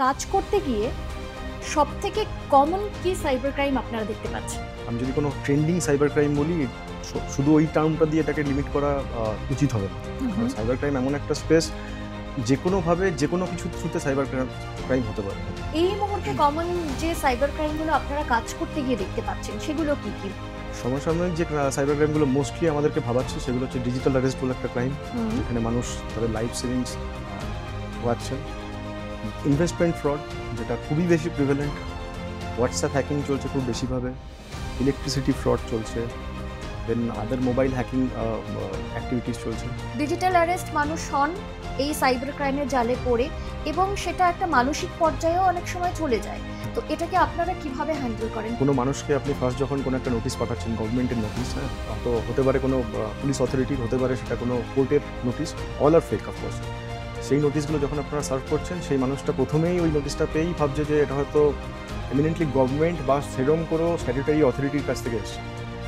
কাজ করতে গিয়ে সবথেকে কমন কি সাইবার ক্রাইম আপনারা দেখতে পাচ্ছেন? আমি যদি কোনো ট্রেন্ডিং সাইবার ক্রাইম বলি, শুধু ওই টার্মটা দিয়ে এটাকে লিমিট করা উচিত হবে না। কারণ সাইবার ক্রাইম এমন একটা স্পেস, যেকোনোভাবে যেকোনো কিছুর থ্রুতে সাইবার ক্রাইম হতে পারে। এই মুহূর্তে কমন যে সাইবার ক্রাইমগুলো আপনারা কাজ করতে গিয়ে দেখতে পাচ্ছেন সেগুলো কি কি? সমসাময়িক যে সাইবার ক্রাইমগুলো মোস্টলি আমাদেরকে ভাবাচ্ছে সেগুলো হচ্ছে ডিজিটাল অ্যারেস্ট বলে একটা ক্রাইম, যেখানে মানুষ তাদের লাইফ সেভিংস হারাচ্ছেন। ইনভেস্টমেন্ট ফ্রড, যেটা খুবই বেশি প্রিভেলেন্ট। হোয়াটসঅ্যাপ হ্যাকিং চলছে খুব বেশিভাবে। ইলেকট্রিসিটি ফ্রড চলছে। দেন আদার মোবাইল হ্যাকিং অ্যাক্টিভিটিস চলছে। ডিজিটাল অ্যারেস্ট মানুষ হন এই সাইবার ক্রাইমের জালে পড়ে এবং সেটা একটা মানসিক পর্যায়েও অনেক সময় চলে যায়। তো এটাকে আপনারা কিভাবে হ্যান্ডেল করেন? কোনো মানুষকে আপনি ফার্স্ট যখন কোনো একটা নোটিশ পাঠাচ্ছেন, গভর্নমেন্টের নোটিশ, হ্যাঁ, তো হতে পারে কোনো পুলিশ অথরিটির, হতে পারে সেটা কোনো কোর্টের notice, all are fake of course. সেই নোটিশগুলো যখন আপনারা সার্ভ করছেন, সেই মানুষটা প্রথমেই ওই নোটিশটা পেয়েই ভাবছে যে এটা হয়তো এমিনেন্টলি গভর্নমেন্ট বা সেরম কোনো স্ট্যাটুটারি অথরিটির কাছ থেকে এসছে।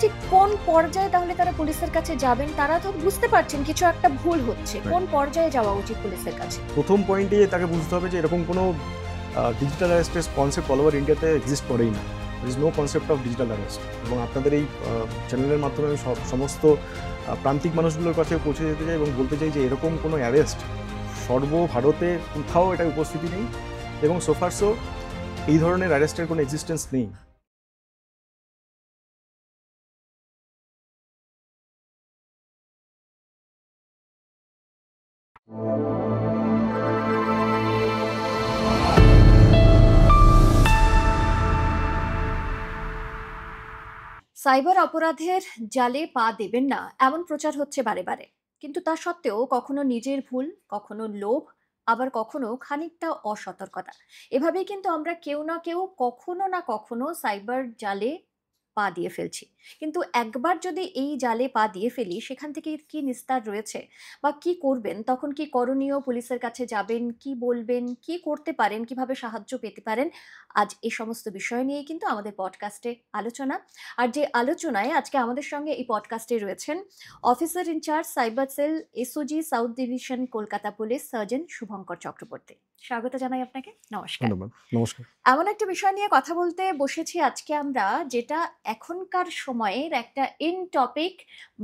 ঠিক কোন পর্যায়ে তাহলে তারা পুলিশের কাছে যাবেন? তারা তো বুঝতে পারছেন কিছু একটা ভুল হচ্ছে, কোন পর্যায়ে যাওয়া উচিত পুলিশের কাছে? প্রথম পয়েন্টে তাকে বুঝতে হবে যে এরকম কোনো ডিজিটাল অ্যারেস্টের কনসেপ্ট অল ওভার ইন্ডিয়াতে এক্সিস্ট করেই না। There is no concept of digital arrest. এবং আপনাদের এই চ্যানেলের মাধ্যমে আমি সমস্ত প্রান্তিক মানুষগুলোর কাছে পৌঁছে যেতে চাই এবং বলতে চাই যে এরকম কোনো অ্যারেস্ট সর্বভারতে কোথাও এটা উপস্থিতি নেই, এবং সোফারসো এই ধরনের অ্যারেস্টের কোনো এক্সিস্টেন্স নেই। সাইবার অপরাধের জালে পা দেবেন না এমন প্রচার হচ্ছে বারে বারে, কিন্তু তা সত্ত্বেও কখনো নিজের ভুল, কখনো লোভ, আবার কখনো খানিকটা অসতর্কতা, এভাবেই কিন্তু আমরা কেউ না কেউ কখনো না কখনো সাইবার জালে পা দিয়ে ফেলছি। কিন্তু একবার যদি এই জালে পা দিয়ে ফেলি, সেখান থেকে কি নিস্তার রয়েছে বা কি করবেন? তখন কি করণীয়? পুলিশের কাছে যাবেন, কি বলবেন, কি করতে পারেন, কিভাবে সাহায্য পেতে পারেন? আজ এই সমস্ত বিষয় নিয়েই কিন্তু আমাদের পডকাস্টে আলোচনা। আর যে আলোচনায় আজকে আমাদের সঙ্গে এই পডকাস্টে রয়েছেন officer in charge cyber cell, SOG south division, Kolkata police, sergeant Shubhankar Chakraborty. স্বাগত জানাই আপনাকে। নমস্কার। ধন্যবাদ। নমস্কার। এমন একটা বিষয় নিয়ে কথা বলতে বসেছি আজকে আমরা, যেটা এখনকার সময়ের একটা ইন টপিক,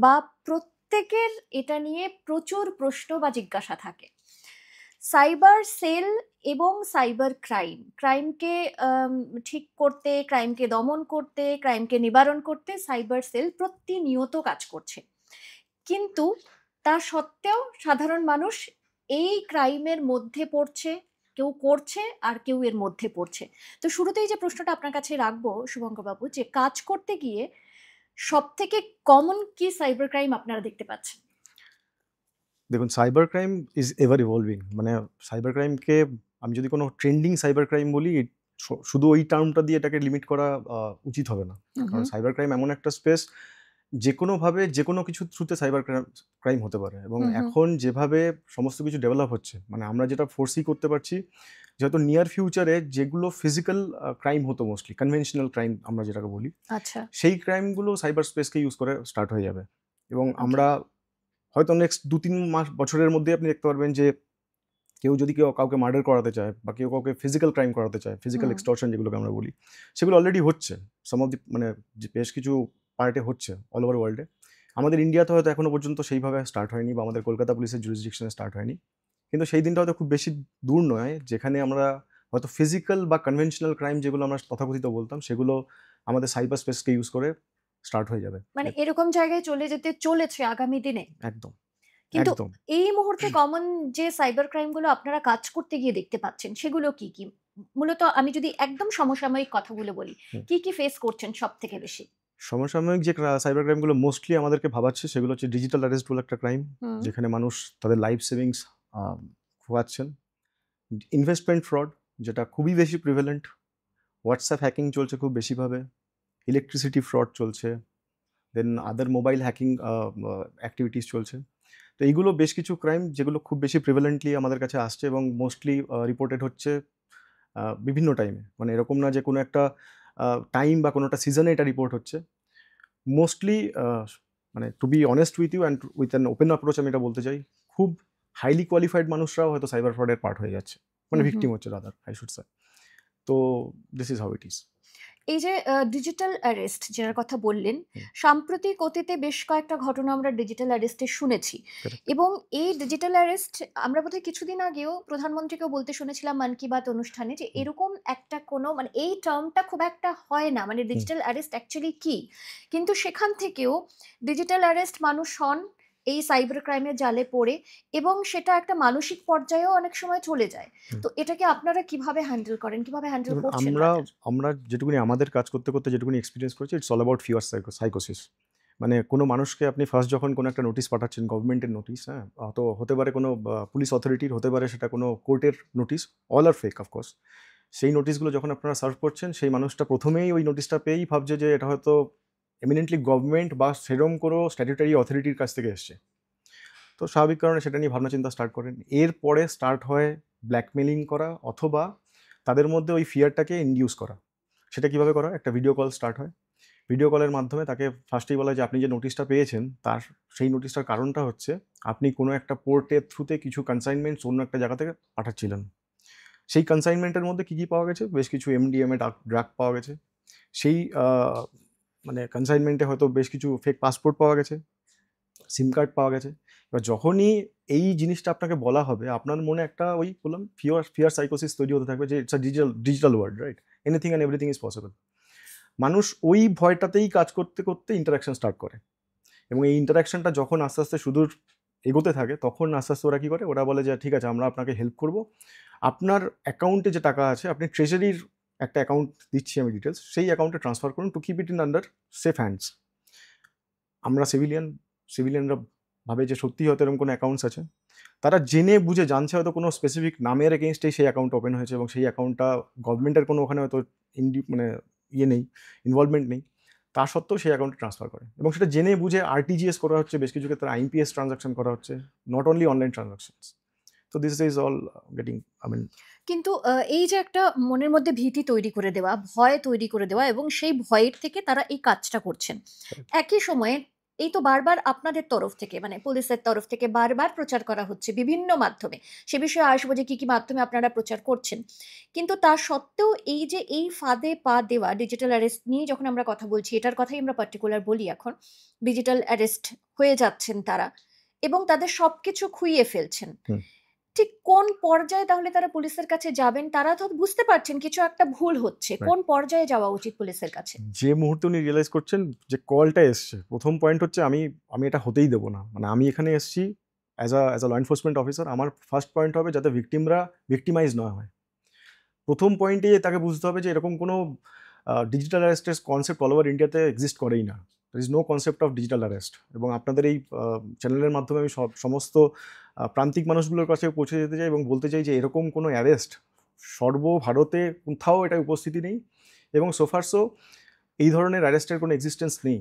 বা প্রত্যেকের এটা নিয়ে প্রচুর প্রশ্ন বা জিজ্ঞাসা থাকে। সাইবার সেল এবং সাইবার ক্রাইম, ক্রাইমকে ঠিক করতে, ক্রাইমকে দমন করতে, ক্রাইমকে নিবারণ করতে সাইবার সেল প্রতিনিয়ত কাজ করছে। কিন্তু তা সত্ত্বেও সাধারণ মানুষ এই ক্রাইমের মধ্যে পড়ছে, কেউ করছে আর কেউ এর মধ্যে পড়ছে। তো শুরুতেই যে প্রশ্নটা আপনার কাছে রাখবো শুভঙ্কর বাবু, যে কাজ করতে গিয়ে সবথেকে কমন কি সাইবার ক্রাইম আপনারা দেখতে পাচ্ছেন? দেখুন, cyber crime is ever evolving. মানে সাইবার ক্রাইমকে আমি যদি কোনো ট্রেন্ডিং সাইবার ক্রাইম বলি, শুধু ওই টার্মটা দিয়ে এটাকে লিমিট করা উচিত হবে না। কারণ সাইবার ক্রাইম এমন একটা স্পেস, যেকোনোভাবে যেকোনো কিছুর থ্রুতে সাইবার ক্রাইম হতে পারে। এবং এখন যেভাবে সমস্ত কিছু ডেভেলপ হচ্ছে, মানে আমরা যেটা ফোর্সি করতে পারছি, যেহেতু নিয়ার ফিউচারে যেগুলো ফিজিক্যাল ক্রাইম হতো, মোস্টলি কনভেনশনাল ক্রাইম আমরা যেটাকে বলি, আচ্ছা। সেই ক্রাইমগুলো সাইবার স্পেসকে ইউজ করে স্টার্ট হয়ে যাবে। এবং আমরা হয়তো নেক্সট ২-৩ মাস বছরের মধ্যে আপনি দেখতে পারবেন যে কেউ কাউকে মার্ডার করাতে চায়, বা কেউ কাউকে ফিজিক্যাল ক্রাইম করাতে চায়, ফিজিক্যাল এক্সটর্শন যেগুলোকে আমরা বলি, সেগুলো অলরেডি হচ্ছে। সাম অফ দি, মানে বেশ কিছু পার্টে হচ্ছে অল ওভার ওয়ার্ল্ডে। আমাদের ইন্ডিয়াতে হয়তো এখনো পর্যন্ত সেইভাবে স্টার্ট হয়নি, বা আমাদের কলকাতা পুলিশের জুরিসডিকশনে স্টার্ট হয়নি। কিন্তু সেই দিনটা হয়তো খুব বেশি দূর নয়, যেখানে আমরা হয়তো ফিজিক্যাল বা কনভেনশনাল ক্রাইম যেগুলো আমরা তথাকথিত বলতাম, সেগুলো আমাদের সাইবার স্পেসকে ইউজ করে স্টার্ট হয়ে যাবে। মানে এরকম জায়গায় চলে যেতে চলেছে আগামী দিনে। একদম, কিন্তু একদম। এই মুহূর্তে কমন যে সাইবার ক্রাইম গুলো আপনারা কাজ করতে গিয়ে দেখতে পাচ্ছেন সেগুলো কি কি? মূলত আমি যদি একদম সমসাময়িক কথাগুলো বলি, হুম। কি কি ফেস করছেন সব থেকে বেশি? সমসাময়িক যে সাইবার ক্রাইমগুলো মোস্টলি আমাদেরকে ভাবাচ্ছে, সেগুলো হচ্ছে ডিজিটাল অ্যারেস্ট বলে একটা ক্রাইম, যেখানে মানুষ তাদের লাইফ সেভিংস খোয়াচ্ছেন। ইনভেস্টমেন্ট ফ্রড, যেটা খুবই বেশি প্রিভেলেন্ট। হোয়াটসঅ্যাপ হ্যাকিং চলছে খুব বেশিভাবে। ইলেকট্রিসিটি ফ্রড চলছে। দেন আদার মোবাইল হ্যাকিং অ্যাক্টিভিটিস চলছে। তো এইগুলো বেশ কিছু ক্রাইম যেগুলো খুব বেশি প্রিভেলেন্টলি আমাদের কাছে আসছে, এবং মোস্টলি রিপোর্টেড হচ্ছে বিভিন্ন টাইমে। মানে এরকম না যে কোনো একটা টাইম বা কোনো একটা সিজনে এটা রিপোর্ট হচ্ছে। মোস্টলি মানে to be honest with you and with an open approach আমি এটা বলতে চাই, খুব হাইলি কোয়ালিফাইড মানুষরাও হয়তো সাইবার ফ্রডের পার্ট হয়ে যাচ্ছে। মানে হুম, হুম। ভিকটিম হচ্ছে রাদার আই শুড সে। তো this is how it is. এই যে ডিজিটাল অ্যারেস্ট যেটার কথা বললেন, হুম, সাম্প্রতিক অতীতে বেশ কয়েকটা ঘটনা আমরা ডিজিটাল অ্যারেস্টের শুনেছি কারেক্ট। এবং এই ডিজিটাল অ্যারেস্ট আমরা বোধহয় কিছুদিন আগেও প্রধানমন্ত্রীকেও বলতে শুনেছিলাম মন কি বাত অনুষ্ঠানে যে হুম, এরকম একটা কোনো মানে এই টার্মটা খুব একটা হয় না। মানে হুম, ডিজিটাল অ্যারেস্ট অ্যাকচুয়ালি কি? কিন্তু সেখান থেকেও ডিজিটাল অ্যারেস্ট মানুষ হন এই সাইবার ক্রাইমের জালে পড়ে এবং সেটা একটা মানসিক পর্যায়েও অনেক সময় চলে যায়। হুম। তো এটাকে আপনারা কিভাবে হ্যান্ডেল করেন? কিভাবে হ্যান্ডেল দেখুন করছেন আমরা রাদার? আমরা যেটুকুনি আমাদের কাজ করতে, করতে যেটুকুনি এক্সপেরিয়েন্স করেছি ইটস অল অ্যাবাউট ফিয়ার সাইকোসিস। মানে কোনো মানুষকে আপনি ফার্স্ট যখন কোনো একটা নোটিশ পাঠাচ্ছেন গভর্নমেন্টের নোটিশ, হ্যাঁ? তো হতে পারে কোনো পুলিশ অথরিটির, হতে পারে সেটা কোনো কোর্টের notice, all are fake of course. সেই নোটিশগুলো যখন আপনারা সার্ভ করছেন, সেই মানুষটা ১ম এই ওই নোটিশটা পেয়েই ভাবছে যে এটা হয়তো এমিনেন্টলি গভর্নমেন্ট বা সেরম কোনো স্ট্যাটিউটরি অথরিটির কাছ থেকে এসছে। তো স্বাভাবিক কারণে সেটা নিয়ে ভাবনা চিন্তা স্টার্ট করেন। এরপরে স্টার্ট হয় ব্ল্যাকমেইলিং করা অথবা তাদের মধ্যে ওই ফিয়ারটাকে ইনডিউস করা। সেটা কিভাবে করা হয়? একটা ভিডিও কল স্টার্ট হয়। ভিডিও কলের মাধ্যমে তাকে ফার্স্টেই বলা হয় যে আপনি যে নোটিশটা পেয়েছেন তার সেই নোটিশটার কারণটা হচ্ছে আপনি কোনো একটা পোর্টের থ্রুতে কিছু কনসাইনমেন্টস অন্য একটা জায়গা থেকে পাঠাচ্ছিলেন। সেই কনসাইনমেন্টের মধ্যে কি, কি পাওয়া গেছে? বেশ কিছু এমডিএমএ ড্রাগ পাওয়া গেছে। সেই মানে কনসাইনমেন্টে হয়তো বেশ কিছু ফেক পাসপোর্ট পাওয়া গেছে। সিম কার্ড পাওয়া গেছে। এবার যখনই এই জিনিসটা আপনাকে বলা হবে, আপনার মনে একটা ওই বললাম ফিয়ার সাইকোসিস তৈরি হতে থাকবে যে it's a digital world, right? Anything and everything is possible. মানুষ ওই ভয়টাতেই কাজ করতে, করতে ইন্টারেকশন স্টার্ট করে এবং এই ইন্টারেকশনটা যখন আস্তে, আস্তে সুদূর এগোতে থাকে, তখন আস্তে, আস্তে ওরা কি করে? ওরা বলে যে, "ঠিক আছে, আমরা আপনাকে হেল্প করব। আপনার অ্যাকাউন্টে যে টাকা আছে, আপনি ট্রেজারির একটা অ্যাকাউন্ট দিচ্ছি আমি ডিটেইলস। সেই অ্যাকাউন্টে ট্রান্সফার করুন to keep it in under safe hands." আমরা সিভিলিয়ানরা ভাবে যে সত্যিই হয়তো এরকম কোনো অ্যাকাউন্টস আছে। তারা জেনে বুঝে জানছে হয়তো কোনো স্পেসিফিক নামের এগেইনস্টেই সেই অ্যাকাউন্ট ওপেন হয়েছে এবং সেই অ্যাকাউন্টটা গভর্নমেন্টের কোনো ওখানে হয়তো মানে ইয়ে নেই, ইনভলভমেন্ট নেই। তা সত্ত্বেও সেই অ্যাকাউন্টে ট্রান্সফার করে এবং সেটা জেনে বুঝে আরটিজিএস করা হচ্ছে, বেশ কিছু ক্ষেত্রে আইএমপিএস ট্রান্সেকশন করা হচ্ছে। Not only online transactions. তো this is all getting I mean কিন্তু এই যে একটা মনের মধ্যে ভীতি তৈরি করে দেওয়া, ভয় তৈরি করে দেওয়া এবং সেই ভয়ের থেকে তারা এই কাজটা করছেন। কারেক্ট। একই সময়ে এই তো বারবার আপনাদের তরফ থেকে মানে পুলিশের তরফ থেকে বারবার প্রচার করা হচ্ছে বিভিন্ন মাধ্যমে। সে বিষয়ে আসবো যে কি, কি মাধ্যমে আপনারা প্রচার করছেন। কিন্তু তা সত্ত্বেও এই যে এই ফাঁদে পা দেওয়া ডিজিটাল অ্যারেস্ট নিয়ে যখন আমরা কথা বলছি, এটার কথাই আমরা পার্টিকুলার বলি এখন। ডিজিটাল অ্যারেস্ট হয়ে যাচ্ছেন তারা এবং তাদের সবকিছু খুইয়ে ফেলছেন। হুম, ঠিক কোন পর্যায়ে তাহলে তারা পুলিশের কাছে যাবেন? তারা তো বুঝতে পারছেন কিছু একটা ভুল হচ্ছে। রাইট। কোন পর্যায়ে যাওয়া উচিত পুলিশের কাছে? যে মুহূর্তে উনি রিয়ালাইজ করছেন যে কলটা এসছে, ১ম পয়েন্ট হচ্ছে আমি এটা হতেই দেব না। মানে আমি এখানে এসছি as a law enforcement officer. আমার ফার্স্ট পয়েন্ট হবে যাতে ভিকটিমরা ভিক্টিমাইজ না হয়। ১ম পয়েন্টেই তাকে বুঝতে হবে যে এরকম কোনো ডিজিটাল অ্যারেস্টের কনসেপ্ট অল ওভার ইন্ডিয়াতে এক্সিস্ট করেই না। there is no concept of digital arrest এবং আপনাদের এই চ্যানেলের মাধ্যমে আমি সমস্ত প্রান্তিক মানুষগুলোর কাছে পৌঁছে যেতে চাই এবং বলতে চাই যে এরকম কোনো অ্যারেস্ট সর্বভারতে কোথাও এটা উপস্থিতি নেই এবং সো ফার সো এই ধরনের অ্যারেস্টের কোনো এক্সিস্টেন্স নেই।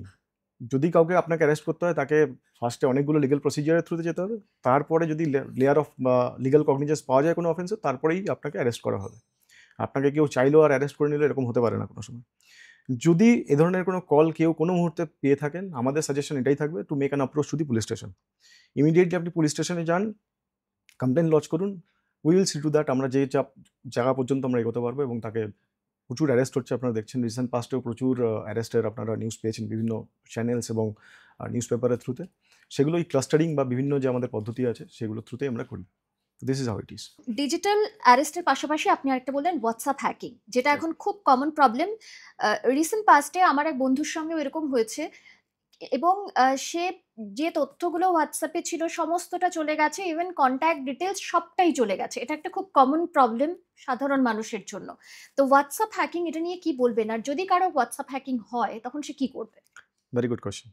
যদি কাউকে আপনাকে অ্যারেস্ট করতে হয় তাকে ফার্স্টে অনেকগুলো লিগ্যাল প্রসিজিয়ারের থ্রুতে যেতে হবে। তারপরে যদি লেয়ার অফ লিগ্যাল কগনিজেন্স পাওয়া যায় কোনো অফেন্সে, তারপরেই আপনাকে অ্যারেস্ট করা হবে। আপনাকে কেউ চাইলেও আর অ্যারেস্ট করে নিলে এরকম হতে পারে না কোনো সময়। যদি এ ধরনের কোনো কল কেউ কোনো মুহূর্তে পেয়ে থাকেন, আমাদের সাজেশন এটাই থাকবে to make an approach to the police station. Immediately আপনি পুলিশ স্টেশনে যান, কমপ্লেইন লজ করুন। We will see to that আমরা যে জায়গা পর্যন্ত আমরা এগোতে পারবো এবং তাকে প্রচুর অ্যারেস্ট হচ্ছে আপনারা দেখছেন রিসেন্ট পাস্টেও প্রচুর অ্যারেস্টের আপনারা নিউজ পেয়েছেন বিভিন্ন চ্যানেলস এবং নিউজ পেপারের থ্রুতে। সেগুলো এই ক্লাস্টারিং বা বিভিন্ন যে আমাদের পদ্ধতি আছে সেগুলোর থ্রুতেই আমরা করি। This is how it is. Digital অ্যারেস্টের পাশাপাশি আপনি আরেকটা বললেন WhatsApp হ্যাকিং যেটা এখন খুব কমন প্রবলেম। রিসেন্ট পাস্ট এ আমার এক বন্ধুর সঙ্গেও এরকম হয়েছে এবং সে যে তথ্যগুলো WhatsApp এ ছিল সমস্তটা চলে গেছে। ইভেন কনট্যাক্ট ডিটেইলস সবটাই চলে গেছে। এটা একটা খুব কমন প্রবলেম সাধারণ মানুষের জন্য। তো WhatsApp হ্যাকিং এটা নিয়ে কি বলবেন? আর যদি কারো WhatsApp হ্যাকিং হয় তখন সে কি করবে? Very good question.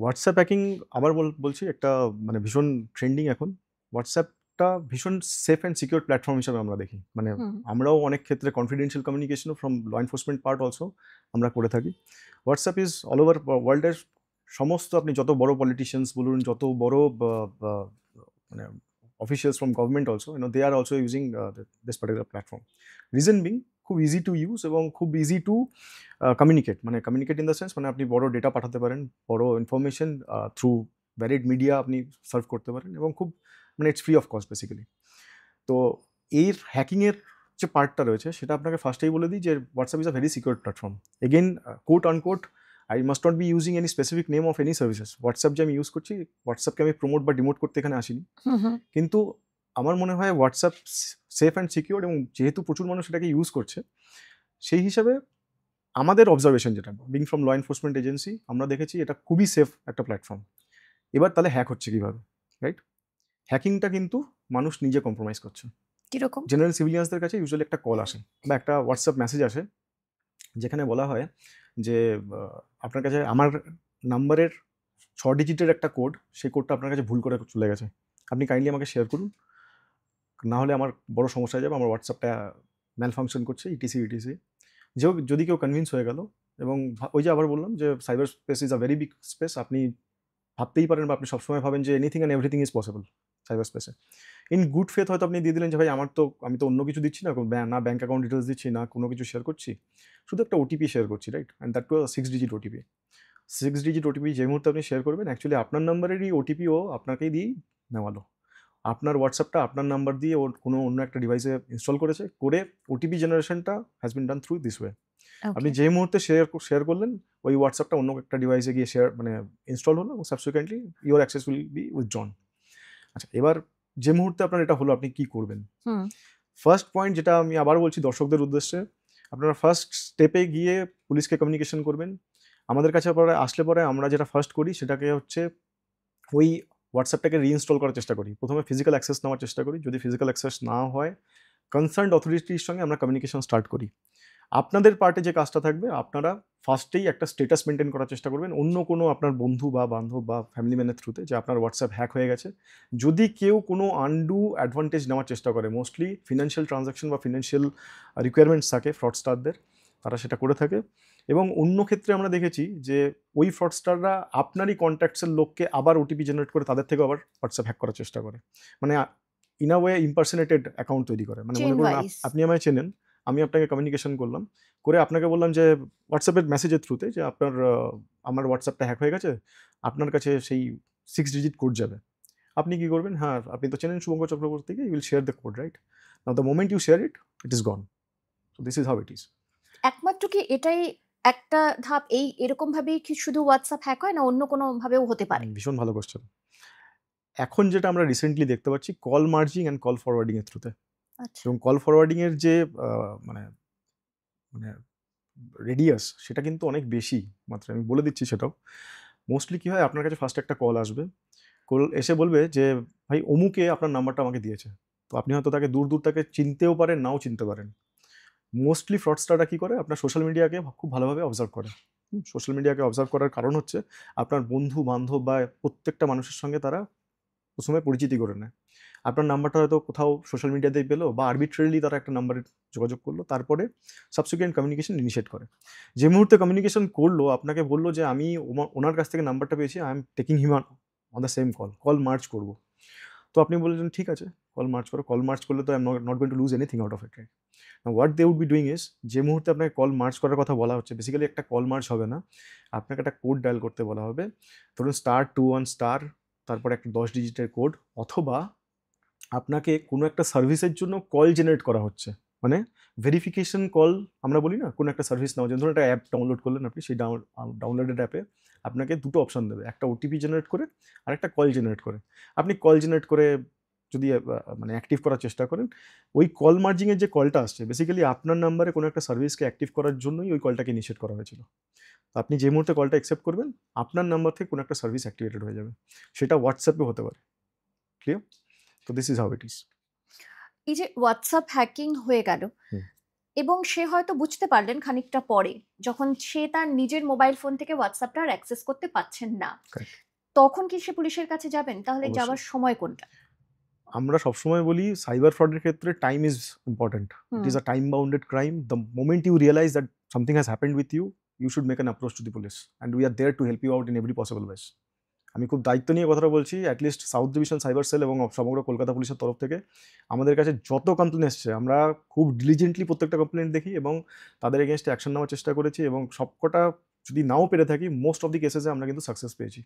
WhatsApp hacking আবার বলছি একটা মানে ভীষণ ট্রেন্ডিং এখন। হোয়াটসঅ্যাপটা ভীষণ সেফ অ্যান্ড সিকিউর প্ল্যাটফর্ম হিসেবে আমরা দেখি। মানে হুম। আমরাও অনেক ক্ষেত্রে কনফিডেন্সিয়াল কমিউনিকেশনও from law enforcement part also আমরা করে থাকি। হোয়াটসঅ্যাপ ইজ অল ওভার ওয়ার্ল্ডের সমস্ত আপনি যত বড় পলিটিশিয়ানস বলুন, যত বড় বা মানে officials from government also they are also using this particular platform. Reason being খুব ইজি টু ইউজ এবং খুব ইজি টু কমিউনিকেট। মানে কমিউনিকেট ইন দ্য সেন্স মানে আপনি বড় ডেটা পাঠাতে পারেন, বড় ইনফরমেশন থ্রু ভ্যালিড মিডিয়া আপনি সার্ভ করতে পারেন এবং খুব মানে it's free of cost basically. তো এর হ্যাকিংয়ের যে পার্টটা রয়েছে সেটা আপনাকে ফার্স্টেই বলে দিই যে WhatsApp is a very secure platform. Again coat unquote I must not be using any specific name of any services. WhatsApp যে আমি ইউজ করছি, হোয়াটসঅ্যাপকে আমি প্রমোট বা ডিমোট করতে এখানে আসিনি। হুম, হুম। কিন্তু আমার মনে হয় হোয়াটসঅ্যাপ সেফ অ্যান্ড সিকিউর, এবং যেহেতু প্রচুর মানুষ এটাকে ইউজ করছে, সেই হিসাবে আমাদের অবজারভেশন যেটা being from law enforcement agency, আমরা দেখেছি এটা খুবই সেফ একটা প্ল্যাটফর্ম। এবার তাহলে হ্যাক হচ্ছে কীভাবে, রাইট? হ্যাকিংটা কিন্তু মানুষ নিজে কম্প্রোমাইজ করছে। কিরকম? জেনারেল সিভিলিয়ান্সদের কাছে ইউজুয়ালি একটা কল আসে বা একটা হোয়াটসঅ্যাপ মেসেজ আসে, যেখানে বলা হয় যে আপনার কাছে আমার নাম্বারের 6 ডিজিটের একটা কোড, সেই কোডটা আপনার কাছে ভুল করে চলে গেছে, আপনি কাইন্ডলি আমাকে শেয়ার করুন, না হলে আমার বড় সমস্যা হয়ে যাবে, আমার হোয়াটসঅ্যাপটা ম্যাল ফাংশন করছে, ইটিসি ইটিসি। যদি কেউ কনভিন্স হয়ে গেল, এবং ওই যে আবার বললাম যে cyber space is a very big space, আপনি ভাবতেই পারেন বা আপনি সবসময় ভাবেন যে anything and everything is possible cyber স্পেসে। ইন গুড ফেথ হয়তো আপনি দিয়ে দিলেন যে ভাই আমি তো অন্য কিছু দিচ্ছি না, না ব্যাঙ্ক অ্যাকাউন্ট ডিটেলস দিচ্ছি না, কোনো কিছু শেয়ার করছি, শুধু একটা ওটিপি শেয়ার করছি, right? And that too 6 digit OTP. 6 digit OTP যে মুহূর্তে আপনি শেয়ার করবেন, অ্যাকচুয়ালি আপনার নাম্বারেরই ওটিপিও আপনাকেই দিয়েই নেওয়ালো। আপনার হোয়াটসঅ্যাপটা আপনার নাম্বার দিয়ে ওর কোনো অন্য একটা ডিভাইসে ইনস্টল করেছে, করে ওটিপি জেনারেশনটা has been done through this way. আপনি ওকে। যে মুহূর্তে শেয়ার করলেন, ওই হোয়াটসঅ্যাপটা অন্য একটা ডিভাইসে গিয়ে ইনস্টল হলো, এবং subsequently your access will be withdrawn. আচ্ছা, এবার যে মুহূর্তে আপনার এটা হলো, আপনি কি করবেন? হুম। ফার্স্ট পয়েন্ট যেটা আমি আবার বলছি দর্শকদের উদ্দেশ্যে, আপনারা ফার্স্ট স্টেপে গিয়ে পুলিশকে কমিউনিকেশন করবেন। আমাদের কাছে আসলে পরে আমরা যেটা ফার্স্ট করি সেটাকে হচ্ছে ওই হোয়াটসঅ্যাপটাকে রিইনস্টল করার চেষ্টা করি। প্রথমে ফিজিক্যাল অ্যাক্সেস নেওয়ার চেষ্টা করি। যদি ফিজিক্যাল অ্যাক্সেস না হয়, কনসার্নড অথরিটির সঙ্গে আমরা কমিউনিকেশন স্টার্ট করি। আপনাদের পার্টে যে কাজটা থাকবে, আপনারা ফার্স্টেই একটা স্ট্যাটাস মেইনটেইন করার চেষ্টা করবেন অন্য কোনো আপনার বন্ধু বা বান্ধব বা ফ্যামিলি ম্যানের থ্রুতে, যে আপনার হোয়াটসঅ্যাপ হ্যাক হয়ে গেছে। যদি কেউ কোনো আনডু অ্যাডভান্টেজ নেওয়ার চেষ্টা করে, মোস্টলি ফিন্যান্সিয়াল ট্রানজাকশন বা ফিন্যান্সিয়াল রিকোয়ারমেন্টস থাকে ফ্রডস্টারদের, তারা সেটা করে থাকে। এবং অন্য ক্ষেত্রে আমরা দেখেছি যে ওই ফ্রডস্টাররা আপনারই কন্ট্যাক্টসের লোককে আবার ওটিপি জেনারেট করে তাদের থেকেও আবার হোয়াটসঅ্যাপ হ্যাক করার চেষ্টা করে। মানে ইন আ ওয়ে ইম্পারসনেটেড অ্যাকাউন্ট তৈরি করে। মানে চেইন মনে করুন ওয়াইজ। আপনি আমায় চেনেন, আমি আপনাকে কমিউনিকেশন করলাম, করে আপনাকে বললাম যে হোয়াটসঅ্যাপের মেসেজের থ্রুতে যে আমার হোয়াটসঅ্যাপটা হ্যাক হয়ে গেছে, আপনার কাছে সেই 6 ডিজিট কোড যাবে। আপনি কি করবেন? হ্যাঁ, আপনি তো চেনেন শুভঙ্কর চক্রবর্তীকে, you will share the code, right? Now the moment you share it, it is gone. So this is how it is. একমাত্র কি এটাই একটা ধাপ, এরকম ভাবেই কি শুধু WhatsApp হ্যাক হয়, না অন্য কোনো ভাবেও হতে পারে? ভীষণ ভালো কোয়েশ্চেন। এখন যেটা আমরা রিসেন্টলি দেখতে পাচ্ছি, call merging and call forwarding এর থ্রুতে, আচ্ছা। এবং কল ফরওয়ার্ডিং এর যে মানে মানে রেডিয়াস, সেটা কিন্তু অনেক বেশি মাত্রায়, আমি বলে দিচ্ছি সেটাও। মোস্টলি কি হয়, আপনার কাছে ফার্স্ট একটা কল আসবে, কল এসে বলবে যে ভাই অমুকে আপনার নাম্বারটা আমাকে দিয়েছে। তো আপনি হয়তো তাকে দূর তাকে চিনতেও পারেন, নাও চিনতে পারেন। মোস্টলি ফ্রডস্টাররা কি করে, আপনার সোশ্যাল মিডিয়াকে খুব ভালোভাবে অবজার্ভ করে। সোশ্যাল মিডিয়াকে অবজার্ভ করার কারণ হচ্ছে আপনার বন্ধু-বান্ধব বা প্রত্যেকটা মানুষের সঙ্গে তারা ১ম এ পরিচিতি করে নেয়। আপনার নাম্বারটা হয়তো কোথাও সোশ্যাল মিডিয়াতেই পেলো, বা আর্বিট্রারিলি তারা একটা নাম্বারে যোগাযোগ করলো। তারপরে সাবসিকুয়েন্ট কমিউনিকেশন ইনিশিয়েট করে। যে মুহূর্তে কমিউনিকেশন করলো, আপনাকে বলল যে আমি ওনার কাছ থেকে নাম্বারটা পেয়েছি, I am taking him on the same call merge করব। তো আপনি বললেন ঠিক আছে, কল মার্জ করো। কল মার্জ করলে তো I am not going to lose anything out of it, right? Now what they would be doing is, যে মুহূর্তে আপনাকে কল মার্জ করার কথা বলা হচ্ছে, বেসিক্যালি একটা কল মার্জ হবে না। আপনাকে একটা কোড ডায়াল করতে বলা হবে। ধরুন *21*, তারপরে একটা 10 ডিজিটের কোড, অথবা আপনাকে কোনো একটা সার্ভিসের জন্য কল জেনারেট করা হচ্ছে। মানে ভেরিফিকেশন কল আমরা বলি না? কোনো একটা সার্ভিস নেওয়ার জন্য, ধরুন একটা অ্যাপ ডাউনলোড করলেন আপনি, সেই ডাউনলোডেড অ্যাপে আপনাকে ২ টো অপশন দেবে। একটা ওটিপি জেনারেট করে, আরেকটা কল জেনারেট করে। আপনি কল জেনারেট করে যদি অ্যাক্টিভ করার চেষ্টা করেন, ওই কল মার্জিং এর যে কলটা আসছে, বেসিক্যালি আপনার নাম্বারে কোনো একটা সার্ভিসকে অ্যাক্টিভ করার জন্যই ওই কলটাকে ইনিশিয়েট করা হয়েছিল। তো আপনি যে মুহূর্তে কলটা অ্যাকসেপ্ট করবেন, আপনার নাম্বার থেকে কোনো একটা সার্ভিস অ্যাক্টিভেটেড হয়ে যাবে। সেটা WhatsApp এও হতে পারে। ক্লিয়ার? তো this is how it is. এই যে WhatsApp হ্যাকিং হয়ে গেল, হুম। এবং সে হয়তো বুঝতে পারলেন খানিকটা পরে, যখন সে তার নিজের মোবাইল ফোন থেকে WhatsAppটা আর অ্যাক্সেস করতে পারছেন না। কারেক্ট। তখন কি সে পুলিশের কাছে যাবেন? তাহলে অবশ্যই। যাওয়ার সময় কোনটা? আমরা সবসময় বলি সাইবার ফ্রডের ক্ষেত্রে time is important. It hmm. Is a time bounded crime. The moment you realise that something has happened with you, you should make an approach to the police, and we are there to help you out in every possible ways. আমি খুব দায়িত্ব নিয়ে কথাটা বলছি, at least south division cyber cell এবং সমগ্র কলকাতা পুলিশের তরফ থেকে আমাদের কাছে যত কমপ্লেন এসছে, আমরা খুব ডিলিজেন্টলি প্রত্যেকটা কমপ্লেন দেখি এবং তাদের এগেনস্টে অ্যাকশন নেওয়ার চেষ্টা করেছি, এবং সবকটা যদি নাও পেরে থাকি, মোস্ট অফ দি কেসেসে আমরা কিন্তু সাকসেস পেয়েছি।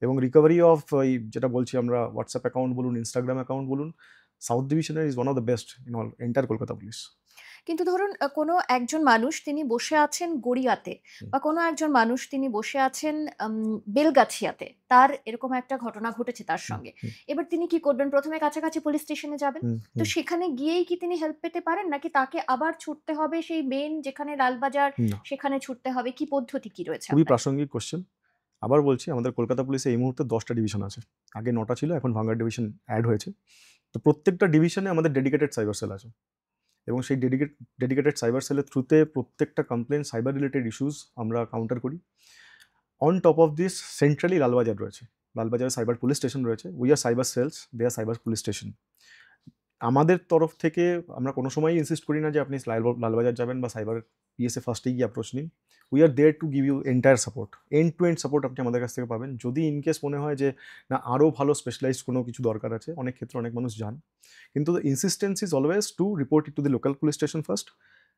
এবং রিকভারি অফ যেটা বলছি আমরা, হোয়াটসঅ্যাপ অ্যাকাউন্ট বলুন, ইনস্টাগ্রাম অ্যাকাউন্ট বলুন, সাউথ ডিভিশনের is one of the best in all entire Kolkata police. কিন্তু ধরুন কোনো একজন মানুষ তিনি বসে আছেন গড়িয়াতে হুম। বা কোনো একজন মানুষ তিনি বসে আছেন আম বেলগাছিয়াতে। তার এরকম একটা ঘটনা ঘটেছে তার হুম, সঙ্গে। হুম, এবার তিনি কি করবেন? ১ম এ কাছাকাছি পুলিশ স্টেশনে যাবেন। হুম, তো হুম। সেখানে গিয়েই কি তিনি হেল্প পেতে পারেন? নাকি তাকে আবার ছুটতে হবে সেই মেইন যেখানে লালবাজার না, সেখানে ছুটতে হবে? কি পদ্ধতি কি রয়েছে খুবই আপনার? প্রাসঙ্গিক কোয়েশ্চেন। আবার বলছি, আমাদের কলকাতা পুলিশে এই মুহূর্তে ১০টা ডিভিশন আছে। আগে ৯টা ছিল, এখন ভাঙ্গার ডিভিশন এড হয়েছে। তো প্রত্যেকটা ডিভিশনে আমাদের ডেডিকেটেড সাইবার সেল আছে এবং সেই ডেডিকেটেড সাইবার সেলের থ্রুতে প্রত্যেকটা কমপ্লেন, সাইবার রিলেটেড ইস্যুস আমরা কাউন্টার করি। On top of this centrally Lalbazar রয়েছে। লালবাজারে সাইবার পুলিশ স্টেশন রয়েছে। We are cyber cells, they are cyber police station. আমাদের তরফ থেকে আমরা কোনো সময়ই ইনসিস্ট করি না যে আপনি লালবাজার যাবেন বা সাইবার পিএসএ ফার্স্টেই গিয়ে অ্যাপ্রোচ নিন। We are there to give you entire support. End to end support আপনি আমাদের কাছ থেকে পাবেন। যদি ইন কেস মনে হয় যে না আরও ভালো স্পেশালাইজড কোনো কিছু দরকার আছে, অনেক ক্ষেত্রে অনেক মানুষ যান। কিন্তু the insistence is always to report it to the local police station first.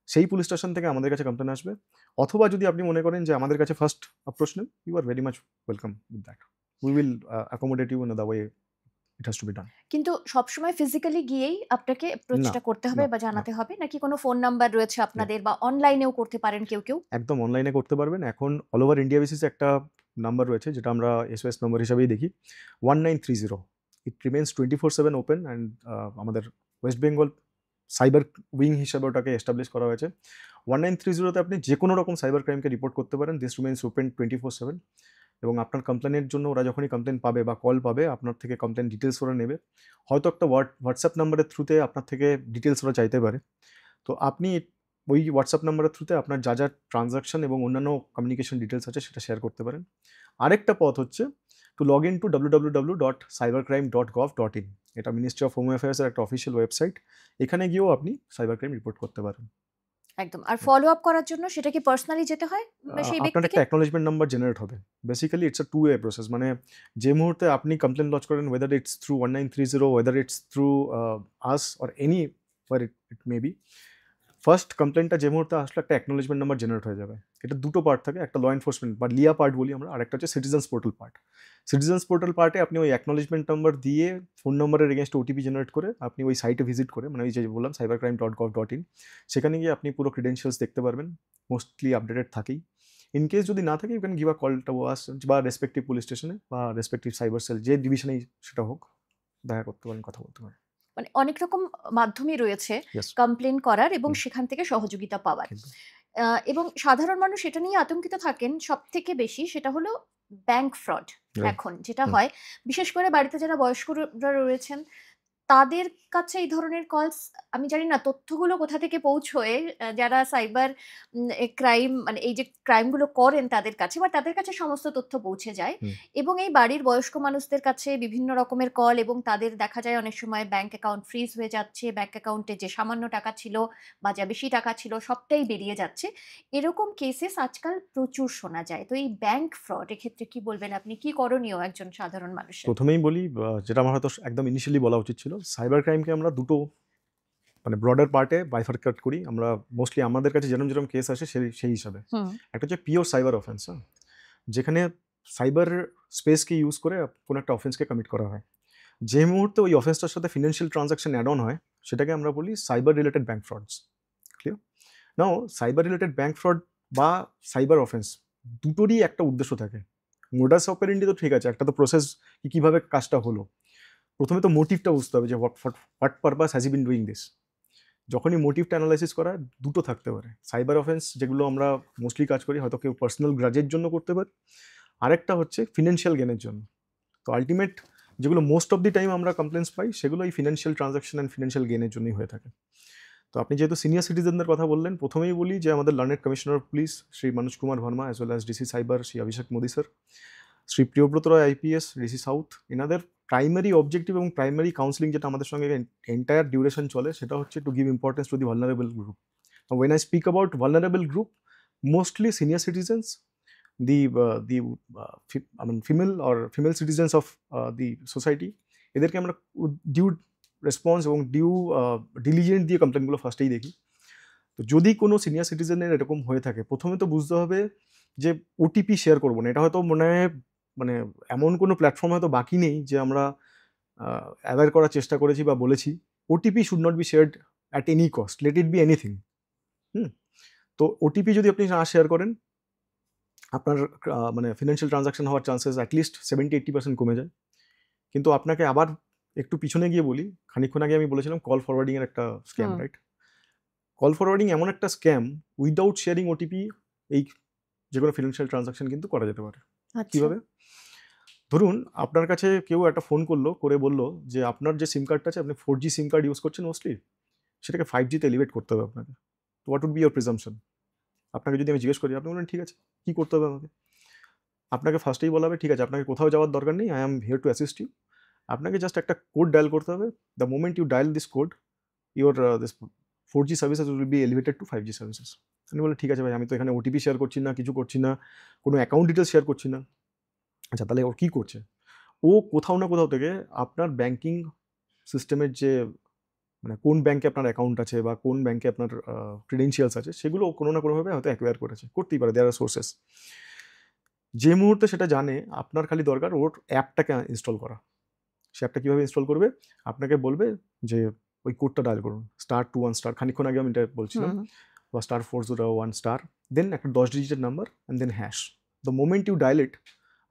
সেই পুলিশ স্টেশন থেকে আমাদের কাছে কমপ্লেন আসবে। অথবা যদি আপনি মনে করেন যে আমাদের কাছে ফার্স্ট অ্যাপ্রোচ নেন, you are very much welcome with that. We will accommodate you in the way it has to be done. কিন্তু সবসময় ফিজিক্যালি গিয়েই আপনাকে না, অ্যাপ্রোচটা করতে হবে না, বা না। জানাতে হবে? নাকি কোনো ফোন নাম্বার রয়েছে Yeah. আপনাদের বা অনলাইনেও করতে পারেন কেউ? একদম অনলাইনে করতে পারবেন। এখন অল ওভার ইন্ডিয়া বেসিসে একটা নাম্বার রয়েছে যেটা আমরা এসওএস নাম্বার হিসাবেই দেখি। 1930। ইট রিমেইনস 24/7 ওপেন অ্যান্ড আমাদের ওয়েস্ট বেঙ্গল সাইবার উইং হিসাবে ওটাকে এস্টাবলিশ করা হয়েছে। 1930 তে আপনি যেকোনো রকম সাইবার ক্রাইমকে রিপোর্ট করতে পারেন। দিস রিমেইনস ওপেন 24/7 এবং আপনার কমপ্লেনের জন্য ওরা যখনই কমপ্লেন পাবে বা কল পাবে, আপনার থেকে কমপ্লেন ডিটেইলস ওরা নেবে। হয়তো একটা হোয়াটসঅ্যাপ নাম্বারের থ্রুতে আপনার থেকে ডিটেইলস ওরা চাইতে পারে। তো আপনি ওই হোয়াটসঅ্যাপ নাম্বারের থ্রুতে আপনার যা ট্রান্সাকশন এবং অন্যান্য কমিউনিকেশন ডিটেইলস আছে সেটা শেয়ার করতে পারেন। আরেকটা পথ হচ্ছে two log in two www.cybercrime.gov.in। এটা মিনিস্ট্রি অফ হোম অ্যাফেয়ার্সের একটা অফিসিয়াল ওয়েবসাইট। এখানে গিয়েও আপনি সাইবার ক্রাইম রিপোর্ট করতে পারেন। একদম। আর ফলো আপ করার জন্য সেটা কি পার্সোনালি যেতে হয় সেই আপনার ব্যক্তিকে? একটা অ্যাকনলেজমেন্ট নাম্বার জেনারেট হবে। Basically it's a two way process. মানে যে মুহূর্তে আপনি কমপ্লেন লজ করেন, whether it's through 1930, whether it's through us or anywhere it may be, first কমপ্লেনটা যে মুহূর্তে আসলে একটা অ্যাকনোলেজমেন্ট নাম্বার জেনারেট হয়ে যাবে। এটা দুটো পার্ট থাকে, একটা ল এনফোর্সমেন্ট বা লিয়া পার্ট বলি আমরা, আরেকটা হচ্ছে citizens portal part. Citizens portal পার্টে আপনি ওই অ্যাকনোলেজমেন্ট নাম্বার দিয়ে ফোন নম্বরের এগেনস্ট ওটিপি জেনারেট করে আপনি ওই সাইটে ভিজিট করে, মানে ওই যে বললাম cybercrime.gov.in, সেখানে গিয়ে আপনি পুরো ক্রিডেন্সিয়ালস দেখতে পারবেন। মোস্টলি আপডেটেড থাকেই। ইন কেস যদি না থাকে, you can give a call to us বা রেসপেক্টিভ পুলিশ স্টেশনে বা রেসপেক্টিভ সাইবার সেল যে ডিভিশনেই সেটা হোক, দেখা করতে পারেন, কথা বলতে পারেন। মানে অনেক রকম মাধ্যমই রয়েছে ইয়েস। কমপ্লেন করার এবং হুম। সেখান থেকে সহযোগিতা পাওয়ার। একদম। এবং সাধারণ মানুষ এটা নিয়ে আতঙ্কিত থাকেন সবথেকে বেশি সেটা হলো ব্যাংক ফ্রড রাইট। এখন যেটা হুম। হয়। বিশেষ করে বাড়িতে যারা বয়স্করা রয়েছেন তাদের কাছে এই ধরনের কলস আমি জানি না তথ্যগুলো কোথা থেকে পৌঁছয় যারা সাইবার ক্রাইম মানে এই যে ক্রাইমগুলো করেন তাদের কাছে বা তাদের কাছে সমস্ত তথ্য পৌঁছে যায় হুম। এবং এই বাড়ির বয়স্ক মানুষদের কাছে বিভিন্ন রকমের কল এবং তাদের দেখা যায় অনেক সময় ব্যাংক অ্যাকাউন্ট ফ্রিজ হয়ে যাচ্ছে, ব্যাংক অ্যাকাউন্টে যে সামান্য টাকা ছিল বা যা বেশি টাকা ছিল সবটাই বেরিয়ে যাচ্ছে। এরকম কেসেস আজকাল প্রচুর শোনা যায়। তো এই ব্যাংক ফ্রড এক্ষেত্রে কি বলবেন আপনি? কি করণীয় একজন সাধারণ মানুষের? প্রথমেই বলি, যেটা আমার হয়তো একদম ইনিশিয়ালি বলা উচিত ছিল, সাইবার ক্রাইমকে আমরা দুটো মানে ব্রডার পার্টে বাইফারকেট করি। আমরা মোস্টলি আমাদের কাছে যেরকম কেস আসে সেই হিসাবে। হুম। একটা হচ্ছে পিওর সাইবার অফেন্স, যেখানে সাইবার স্পেসকে ইউজ করে কোনো একটা অফেন্সকে কমিট করা হয়। যে মুহূর্তে ওই অফেন্সটার সাথে ফিনান্সিয়াল ট্রানজাকশন অ্যাড অন হয়, সেটাকে আমরা বলি cyber related bank frauds. Clear? Now cyber related bank fraud বা সাইবার অফেন্স দুটোরই একটা উদ্দেশ্য থাকে। মোডাস অপারেন্ডি তো ঠিক আছে, একটা তো প্রসেস কিভাবে কাজটা হলো। প্রথমে তো মোটিভটা বুঝতে হবে যে what purpose has E been doing this. যখনই মোটিভটা অ্যানালাইসিস করা দুটো থাকতে পারে। সাইবার অফেন্স যেগুলো আমরা মোস্টলি কাজ করি, হয়তো কেউ পার্সোনাল গ্রাজের জন্য করতে পারে, আরেকটা হচ্ছে ফিনান্সিয়াল গেনের জন্য। তো আলটিমেট যেগুলো মোস্ট অফ দি টাইম আমরা কমপ্লেন্স পাই, সেগুলো এই ফিনান্সিয়াল ট্রানজাকশন অ্যান্ড ফিনান্সিয়াল গেনের জন্যই হয়ে থাকে। তো আপনি যেহেতু সিনিয়র সিটিজেনদের কথা বললেন, প্রথমেই বলি যে আমাদের learned commissioner of police Shri Manoj Kumar Verma, as well as DC cyber Shri Abhishek Modi sir, Shri Priyabrata Roy IPS DC south, এনাদের প্রাইমারি অবজেক্টিভ এবং প্রাইমারি কাউন্সিলিং যেটা আমাদের সঙ্গে এন্টায়ার ডিউরেশন চলে, সেটা হচ্ছে to give importance to the vulnerable group. When I speak about vulnerable group, mostly senior citizens, female citizens of the society, এদেরকে আমরা ডিউ রেসপন্স এবং ডিউ ডিলিজেন্ট দিয়ে কমপ্লেনগুলো ফার্স্টেই দেখি। তো যদি কোনো সিনিয়র সিটিজেনের এরকম হয়ে থাকে, প্রথমে তো বুঝতে হবে যে ওটিপি শেয়ার করবো না। এটা হয়তো মনে হয় মানে এমন কোনো প্ল্যাটফর্ম হয়তো বাকি নেই যে আমরা অ্যাওয়্যার করার চেষ্টা করেছি বা বলেছি OTP should not be shared at any cost, let it be anything. তো ওটিপি যদি আপনি না শেয়ার করেন, আপনার মানে ফিনান্সিয়াল ট্রানজাকশন হওয়ার চান্সেস অ্যাটলিস্ট 70-80% কমে যায়। কিন্তু আপনাকে আবার একটু পিছনে গিয়ে বলি, খানিকক্ষণ আগে আমি বলেছিলাম কল ফরওয়ার্ডিং এর একটা স্ক্যাম, হুম। রাইট? কল ফরওয়ার্ডিং এমন একটা স্ক্যাম, উইদাউট শেয়ারিং ওটিপি এই যে কোনো ফিনান্সিয়াল ট্রানজাকশন কিন্তু করা যেতে পারে। আচ্ছা। কিভাবে? ধরুন আপনার কাছে কেউ একটা ফোন করলো, করে বলল যে আপনার যে সিম কার্ডটা আছে, আপনি 4G সিম কার্ড ইউজ করছেন মোস্টলি, সেটাকে 5G তে এলিভেট করতে হবে আপনাকে। তো what would be your presumption? আপনাকে যদি আমি জিজ্ঞেস করি, আপনি বললেন ঠিক আছে, কি করতে হবে আমাকে? আপনাকে ফার্স্টেই বলা হবে ঠিক আছে, আপনাকে কোথাও যাওয়ার দরকার নেই, I am here to assist you. আপনাকে জাস্ট একটা কোড ডায়াল করতে হবে। The moment you dial this code, your this 4G services will be elevated to 5G services. আমি বললাম ঠিক আছে ভাই, আমি তো এখানে ওটিপি শেয়ার করছি না, কিছু করছি না, কোনো অ্যাকাউন্ট ডিটেলস শেয়ার করছি না। আচ্ছা, তাহলে ও কি করছে? ও কোথাও না কোথাও থেকে আপনার ব্যাংকিং সিস্টেমের যে মানে কোন ব্যাংকে আপনার অ্যাকাউন্ট আছে বা কোন ব্যাংকে আপনার ক্রেডেনশিয়ালস আছে, সেগুলো ও কোনো না কোনোভাবে হয়তো অ্যাকোয়ার করেছে, করতেই পারে, দেয়ার আর সোর্সেস। যে মুহূর্তে সেটা জানে, আপনার খালি দরকার ওর অ্যাপটাকে ইনস্টল করা। সে অ্যাপটা কীভাবে ইনস্টল করবে? আপনাকে বলবে যে ওই কোডটা ডায়াল করুন, *21*, খানিকক্ষণ আগে আমি এটা বলছিলাম, হুম। বা *401*, দেন একটা 10 ডিজিটের number and then hash. The moment you dial it,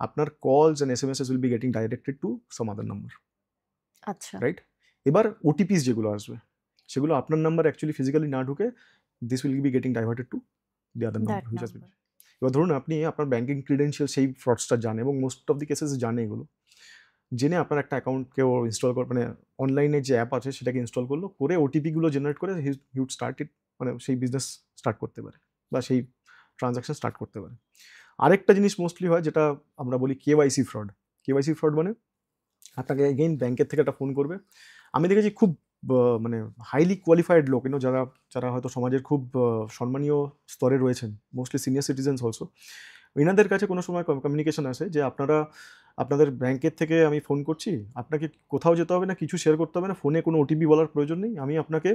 আপনার calls and SMSes will be getting directed to some other number, আচ্ছা। রাইট? এবার ওটিপিস যেগুলো আসবে, সেগুলো আপনার নাম্বার অ্যাকচুয়ালি ফিজিক্যালি না ঢুকে, this will be getting diverted to the other number that which has been. Number. এবার ধরুন আপনি আপনার ব্যাংকিং ক্রিডেনশিয়াল সেই ফ্রডস্টার জানে, এবং মোস্ট অফ দি কেসেস জানে এগুলো। জেনে আপনার একটা অ্যাকাউন্টকে ও ইনস্টল করে, মানে অনলাইনে যে অ্যাপ আছে সেটাকে ইনস্টল করলো, করে ওটিপিগুলো জেনারেট করে হি উড স্টার্ট ইট, মানে সেই বিজনেস স্টার্ট করতে পারে বা সেই ট্রানজাকশন স্টার্ট করতে পারে। আরেকটা জিনিস মোস্টলি হয় যেটা আমরা বলি কেওয়াইসি ফ্রড। কেওয়াইসি ফ্রড মানে আপনাকে এগেইন ব্যাংকের থেকে একটা ফোন করবে। আমি দেখেছি খুব মানে হাইলি কোয়ালিফাইড লোক, যারা যারা হয়তো সমাজের খুব সম্মানীয় স্তরে রয়েছেন, মোস্টলি সিনিয়র সিটিজেনস অলসো। এনাদের কাছে কোনো সময় কমিউনিকেশন আসে যে আপনাদের ব্যাংকের থেকে আমি ফোন করছি, আপনাকে কোথাও যেতে হবে না, কিছু শেয়ার করতে হবে না, ফোনে কোনো ওটিপি বলার প্রয়োজন নেই, আমি আপনাকে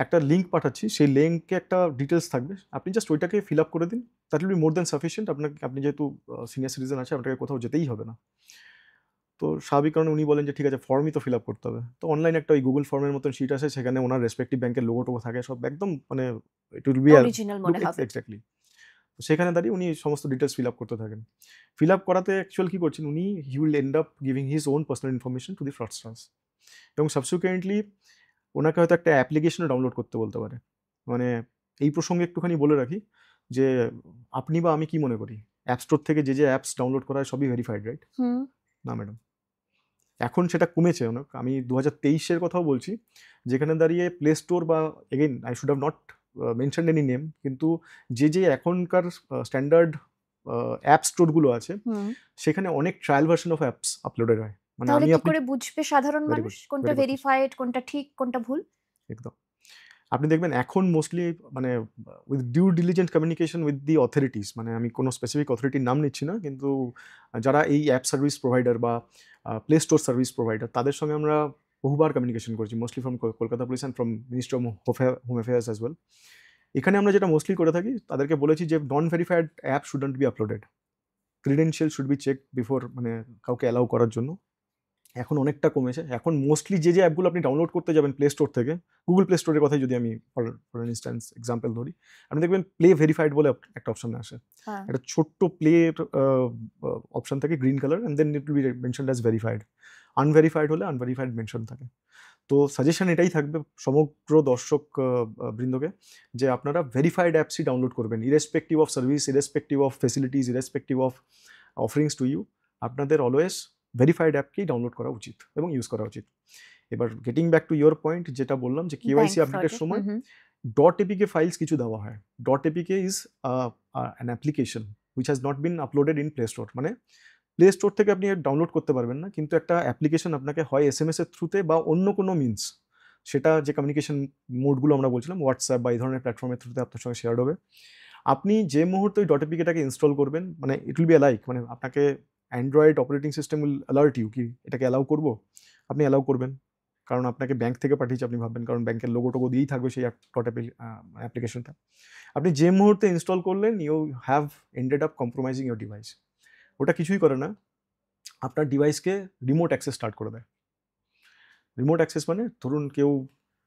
একটা লিঙ্ক পাঠাচ্ছি, সেই লিঙ্কে একটা ডিটেলস থাকবে, আপনি জাস্ট ওইটাকে ফিল আপ করে দিন, that will be more than sufficient. আপনি যেহেতু সিনিয়র সিটিজেন আছে, আপনাকে কোথাও যেতেই হবে না। তো স্বাভাবিক কারণে উনি বলেন যে ঠিক আছে, ফর্মই তো ফিল আপ করতে হবে। তো অনলাইনে একটা ওই গুগল ফর্মের মতন শিট আছে, সেখানে ওনার রেসপেক্টিভ ব্যাংকের লোগো টোগো থাকে, সব একদম মানে ইট উইল বি অরিজিনাল মনে হবে। এক্স্যাক্টলি। তো সেখানে দাঁড়িয়ে উনি সমস্ত ডিটেলস ফিল আপ করতে থাকেন। ফিল আপ করাতে অ্যাকচুয়াল কী করছেন উনি, he will end up giving his own personal information to the fraudsters, এবং সাবসিকুয়েন্টলি ওনাকে হয়তো একটা অ্যাপ্লিকেশনও ডাউনলোড করতে বলতে পারে। মানে এই প্রসঙ্গে একটুখানি বলে রাখি যে আপনি বা আমি কি মনে করি, অ্যাপ স্টোর থেকে যে অ্যাপস ডাউনলোড করা হয় সবই ভেরিফাইড, রাইট? হুম। না ম্যাডাম, এখন সেটা কমেছে অনেক। আমি 2023-এর কথাও বলছি, যেখানে দাঁড়িয়ে প্লে স্টোর বা again I should have not mentioned any name, কিন্তু যে এখনকার স্ট্যান্ডার্ড অ্যাপ স্টোরগুলো আছে, হুম। সেখানে অনেক trial version of apps uploaded হয়। মানে তাহলে আমি কি আপনি করে বুঝবে সাধারণ ভেরি মানুষ গুড, কোনটা ভেরি গুড কোয়েশ্চেন। ভেরিফাইড, কোনটা ঠিক, কোনটা ভুল? একদম। আপনি দেখবেন এখন মোস্টলি মানে with due diligent communication with the authorities, মানে আমি কোনো স্পেসিফিক অথরিটির নাম নিচ্ছি না, কিন্তু যারা এই অ্যাপ সার্ভিস প্রোভাইডার বা প্লে স্টোর সার্ভিস প্রোভাইডার, তাদের সঙ্গে আমরা বহুবার কমিউনিকেশন করেছি, mostly from Kolkata police and from ministry of home affairs as well. এখানে আমরা যেটা মোস্টলি করে থাকি, তাদেরকে বলেছি যে non verified app shouldn't be uploaded, credential should be checked before, মানে কাউকে অ্যালাউ করার জন্য। এখন অনেকটা কমেছে। এখন মোস্টলি যে অ্যাপগুলো আপনি ডাউনলোড করতে যাবেন প্লে স্টোর থেকে, গুগল প্লে স্টোরের কথাই যদি আমি ফর ইনস্ট্যান্স এক্সাম্পল ধরি, আপনি দেখবেন প্লে ভেরিফাইড বলে একটা অপশন আসে। হ্যাঁ। একটা ছোট্ট প্লের অপশন থাকে green colour, and then it will be mentioned as verified. Unverified হলে আনভেরিফাইড মেনশন থাকে। তো সাজেশন এটাই থাকবে সমগ্র দর্শক বৃন্দকে, যে আপনারা ভেরিফাইড অ্যাপসই ডাউনলোড করবেন, irrespective of service, irrespective of facilities, irrespective of offerings to you, আপনাদের অলওয়েজ ভেরিফাইড অ্যাপকেই ডাউনলোড করা উচিত এবং ইউজ করা উচিত। এবার getting back to your point, যেটা বললাম যে ব্যাংক কেওয়াইসি আপডেটের ফ্রডের। সময় হুম, হুম। .apk ফাইলস কিছু দেওয়া হয়। .apk is an application which has not been uploaded in play store. মানে প্লে স্টোর থেকে আপনি ডাউনলোড করতে পারবেন না, কিন্তু একটা অ্যাপ্লিকেশন আপনাকে হয় এসএমএস এর থ্রুতে বা অন্য কোনো মিনস, সেটা যে কমিউনিকেশন মোডগুলো আমরা বলছিলাম, হোয়াটসঅ্যাপ বা এই ধরনের প্ল্যাটফর্মের থ্রুতে আপনার সঙ্গে শেয়ার হবে। আপনি যে মুহূর্তে ওই .apk-টাকে ইনস্টল করবেন, মানে ইট উইল বি লাইক, মানে আপনাকে Android operating system will alert you কি এটাকে অ্যালাউ করব, আপনি অ্যালাউ করবেন, কারণ আপনাকে ব্যাংক থেকে পাঠিয়েছে আপনি ভাববেন, কারণ ব্যাংকের লোগো টোগো দিয়েই থাকবে সেই অ্যাপ্লিকেশনটা। আপনি যে মুহূর্তে ইনস্টল করলেন, you have ended up compromising your device. ওটা কিছুই করে না, আপনার ডিভাইসকে রিমোট অ্যাক্সেস স্টার্ট করে দেয়। রিমোট অ্যাক্সেস মানে ধরুন কেউ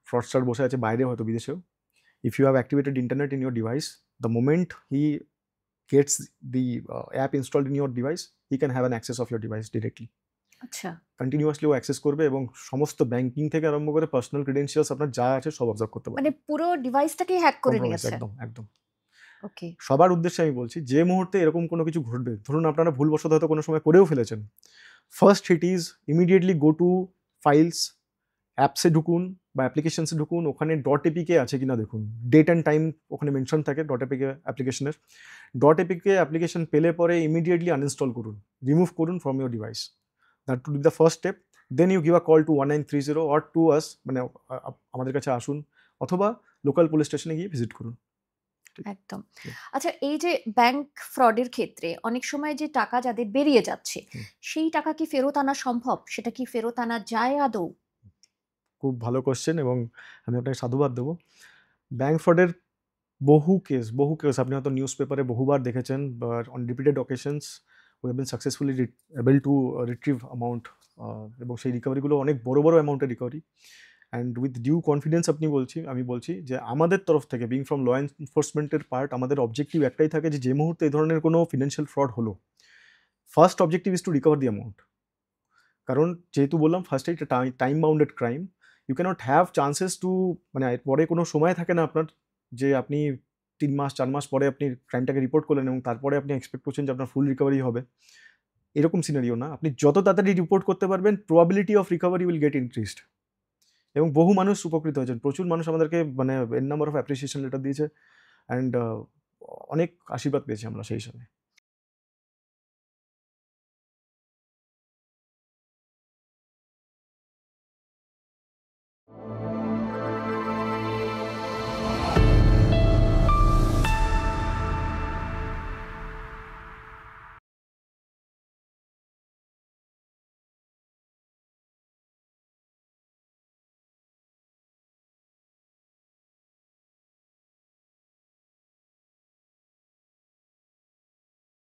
ফ্রডস্টার বসে আছে বাইরে, হয়তো বিদেশেও। If you have activated internet in your device, the moment he gets the app installed in your device, he can have an access of your device directly. আচ্ছা। কন্টিনিউয়াসলি ও অ্যাক্সেস করবে এবং সমস্ত ব্যাংকিং থেকে আরম্ভ করে পার্সোনাল ক্রেডেনশিয়ালস আপনার যা আছে সব অবজার্ভ করতে পারবে। মানে পুরো ডিভাইসটাকেই হ্যাক করে Compromise, নিয়েছে। একদম একদম। ওকে। সবার উদ্দেশ্যে আমি বলছি, যে মুহূর্তে এরকম কোনো কিছু ঘটবে, ধরুন আপনারা ভুলবশত হয়তো কোনো সময় করেও ফেলেছেন, first hit is immediately go to files, অ্যাপসে ঢুকুন বা অ্যাপ্লিকেশনসে ঢুকুন, ওখানে ডট এপিকে আছে কিনা দেখুন, ডেট অ্যান্ড টাইম ওখানে মেনশন থাকে ডট এপিকে অ্যাপ্লিকেশনের। ডট এপিকে অ্যাপ্লিকেশন পেলে পরে ইমিডিয়েটলি আনইনস্টল করুন, রিমুভ করুন from your device. That to be the first step. Then you give a call to 1930 or to us, মানে আমাদের কাছে আসুন, অথবা লোকাল পুলিশ স্টেশনে গিয়ে ভিজিট করুন। একদম। হুম। আচ্ছা, এই যে ব্যাংক ফ্রডের ক্ষেত্রে অনেক সময় যে টাকা যাদের বেরিয়ে যাচ্ছে, হুম। সেই টাকা কি ফেরত আনা সম্ভব? সেটা কি ফেরত আনা যায় আদৌ? খুব ভালো কোশ্চেন এবং আমি আপনাকে সাধুবাদ দেবো। ব্যাংক ফ্রডের বহু কেস আপনি হয়তো নিউজ পেপারে বহুবার দেখেছেন, but on repeated occasions we have been successfully able to retrieve amount, এবং সেই রিকভারিগুলো অনেক বড় বড় অ্যামাউন্টের recovery. And with due confidence আমি বলছি যে আমাদের তরফ থেকে, বিং ফ্রম ল এনফোর্সমেন্টের পার্ট, আমাদের অবজেক্টিভ একটাই থাকে যে যে মুহূর্তে এই ধরনের কোনো ফিনান্সিয়াল ফ্রড হলো, first objective is to recover the amount. কারণ যেহেতু বললাম ফার্স্টে এটা time bounded crime, you cannot have chances two, মানে পরে কোনো সময় থাকে না আপনার যে আপনি 3 মাস 4 মাস পরে আপনি ক্রাইমটাকে রিপোর্ট করলেন এবং তারপরে আপনি এক্সপেক্ট করছেন যে আপনার ফুল রিকভারি হবে। এরকম সিনারিও না। আপনি যত তাড়াতাড়ি রিপোর্ট করতে পারবেন, probability of recovery will get increased. এবং বহু মানুষ উপকৃত হয়েছেন। প্রচুর মানুষ আমাদেরকে মানে N number of appreciation letter দিয়েছে, অ্যান্ড অনেক আশীর্বাদ পেয়েছি আমরা সেই হিসাবে।